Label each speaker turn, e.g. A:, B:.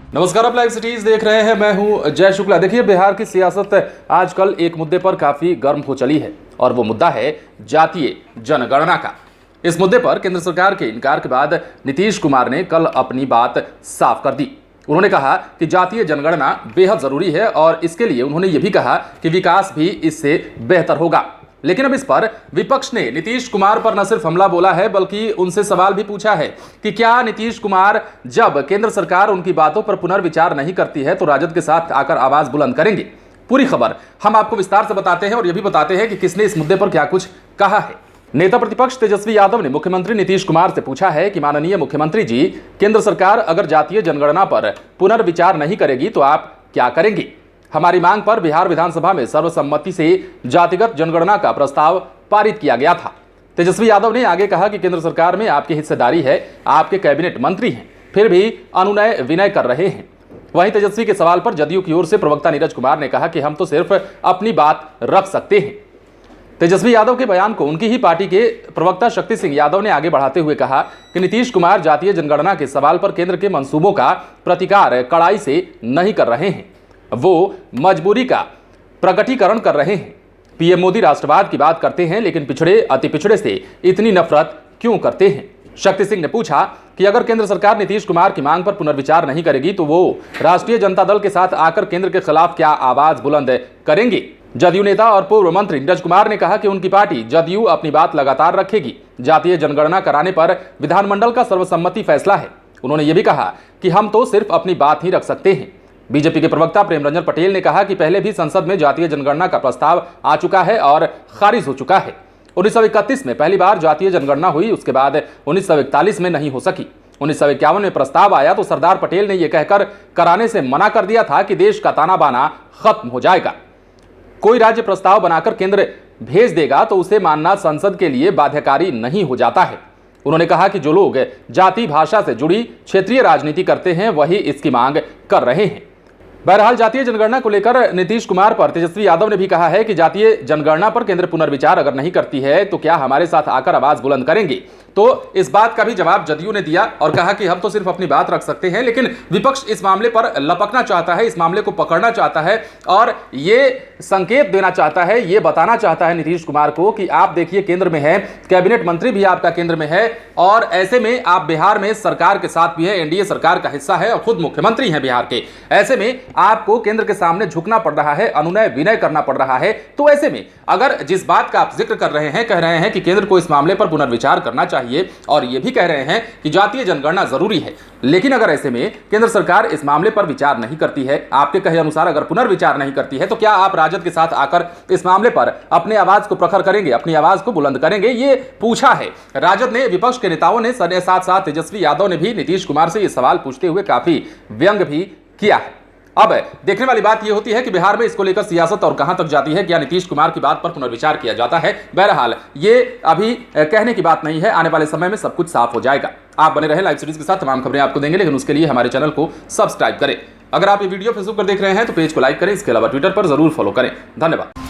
A: नमस्कार, आप live cities देख रहे हैं। मैं हूं जय शुक्ला। देखिए, बिहार की सियासत आजकल एक मुद्दे पर काफी गर्म हो चली है और वो मुद्दा है जातीय जनगणना का। इस मुद्दे पर केंद्र सरकार के इनकार के बाद नीतीश कुमार ने कल अपनी बात साफ कर दी। उन्होंने कहा कि जातीय जनगणना बेहद जरूरी है और इसके लिए उन्होंने ये भी कहा कि विकास भी इससे बेहतर होगा। लेकिन अब इस पर विपक्ष ने नीतीश कुमार पर न सिर्फ हमला बोला है बल्कि उनसे सवाल भी पूछा है कि क्या नीतीश कुमार जब केंद्र सरकार उनकी बातों पर पुनर्विचार नहीं करती है तो राजद के साथ आकर आवाज बुलंद करेंगे। पूरी खबर हम आपको विस्तार से बताते हैं और यह भी बताते हैं कि किसने इस मुद्दे पर क्या कुछ कहा है। नेता प्रतिपक्ष तेजस्वी यादव ने मुख्यमंत्री नीतीश कुमार से पूछा है कि माननीय मुख्यमंत्री जी, केंद्र सरकार अगर जातीय जनगणना पर पुनर्विचार नहीं करेगी तो आप क्या करेंगे? हमारी मांग पर बिहार विधानसभा में सर्वसम्मति से जातिगत जनगणना का प्रस्ताव पारित किया गया था। तेजस्वी यादव ने आगे कहा कि केंद्र सरकार में आपकी हिस्सेदारी है, आपके कैबिनेट मंत्री हैं, फिर भी अनुनय विनय कर रहे हैं। वहीं तेजस्वी के सवाल पर जदयू की ओर से प्रवक्ता नीरज कुमार ने कहा कि हम तो सिर्फ अपनी बात रख सकते हैं। तेजस्वी यादव के बयान को उनकी ही पार्टी के प्रवक्ता शक्ति सिंह यादव ने आगे बढ़ाते हुए कहा कि नीतीश कुमार जातीय जनगणना के सवाल पर केंद्र के मंसूबों का प्रतिकार कड़ाई से नहीं कर रहे हैं, वो मजबूरी का प्रकटीकरण कर रहे हैं। पीएम मोदी राष्ट्रवाद की बात करते हैं लेकिन पिछड़े अति पिछड़े से इतनी नफरत क्यों करते हैं? शक्ति सिंह ने पूछा कि अगर केंद्र सरकार नीतीश कुमार की मांग पर पुनर्विचार नहीं करेगी तो वो राष्ट्रीय जनता दल के साथ आकर केंद्र के खिलाफ क्या आवाज बुलंद करेंगे? जदयू नेता और पूर्व मंत्री नीरज कुमार ने कहा कि उनकी पार्टी जदयू अपनी बात लगातार रखेगी। जातीय जनगणना कराने पर विधानमंडल का सर्वसम्मति फैसला है। उन्होंने ये भी कहा कि हम तो सिर्फ अपनी बात ही रख सकते हैं। बीजेपी के प्रवक्ता प्रेम रंजन पटेल ने कहा कि पहले भी संसद में जातीय जनगणना का प्रस्ताव आ चुका है और खारिज हो चुका है। 1931 में पहली बार जातीय जनगणना हुई, उसके बाद 1941 में नहीं हो सकी। 1951 में प्रस्ताव आया तो सरदार पटेल ने यह कहकर कराने से मना कर दिया था कि देश का ताना बाना खत्म हो जाएगा। कोई राज्य प्रस्ताव बनाकर केंद्र भेज देगा तो उसे मानना संसद के लिए बाध्यकारी नहीं हो जाता है। उन्होंने कहा कि जो लोग जाति भाषा से जुड़ी क्षेत्रीय राजनीति करते हैं वही इसकी मांग कर रहे हैं। बहरहाल जातीय जनगणना को लेकर नीतीश कुमार पर तेजस्वी यादव ने भी कहा है कि जातीय जनगणना पर केंद्र पुनर्विचार अगर नहीं करती है तो क्या हमारे साथ आकर आवाज बुलंद करेंगे? तो इस बात का भी जवाब जदयू ने दिया और कहा कि हम तो सिर्फ अपनी बात रख सकते हैं, लेकिन विपक्ष इस मामले पर लपकना चाहता है, इस मामले को पकड़ना चाहता है और ये संकेत देना चाहता है, ये बताना चाहता है नीतीश कुमार को कि आप देखिए केंद्र में है, कैबिनेट मंत्री भी आपका केंद्र में है और ऐसे में आप बिहार में सरकार के साथ भी है, एनडीए सरकार का हिस्सा है और खुद मुख्यमंत्री हैं बिहार के। ऐसे में आपको केंद्र के सामने झुकना पड़ रहा है, अनुनय विनय करना पड़ रहा है। तो ऐसे में अगर जिस बात का आप जिक्र कर रहे हैं, कह रहे हैं कि केंद्र को इस मामले पर पुनर्विचार करना चाहिए और यह भी कह रहे हैं कि जातीय जनगणना जरूरी है, लेकिन अगर ऐसे में केंद्र सरकार इस मामले पर विचार नहीं करती है, आपके कहे अनुसार अगर पुनर्विचार नहीं करती है, तो क्या आप राजद के साथ आकर इस मामले पर अपने आवाज को प्रखर करेंगे, अपनी आवाज को बुलंद करेंगे? ये पूछा है राजद ने। विपक्ष के नेताओं ने साथ साथ तेजस्वी यादव ने भी नीतीश कुमार से यह सवाल पूछते हुए काफी व्यंग भी किया है। अब देखने वाली बात यह होती है कि बिहार में इसको लेकर सियासत और कहां तक जाती है, क्या नीतीश कुमार की बात पर पुनर्विचार किया जाता है? बहरहाल ये अभी कहने की बात नहीं है, आने वाले समय में सब कुछ साफ हो जाएगा। आप बने रहे लाइव सीरीज के साथ, तमाम खबरें आपको देंगे, लेकिन उसके लिए हमारे चैनल को सब्सक्राइब करें। अगर आप ये वीडियो फेसबुक पर देख रहे हैं तो पेज को लाइक करें, इसके अलावा ट्विटर पर जरूर फॉलो करें। धन्यवाद।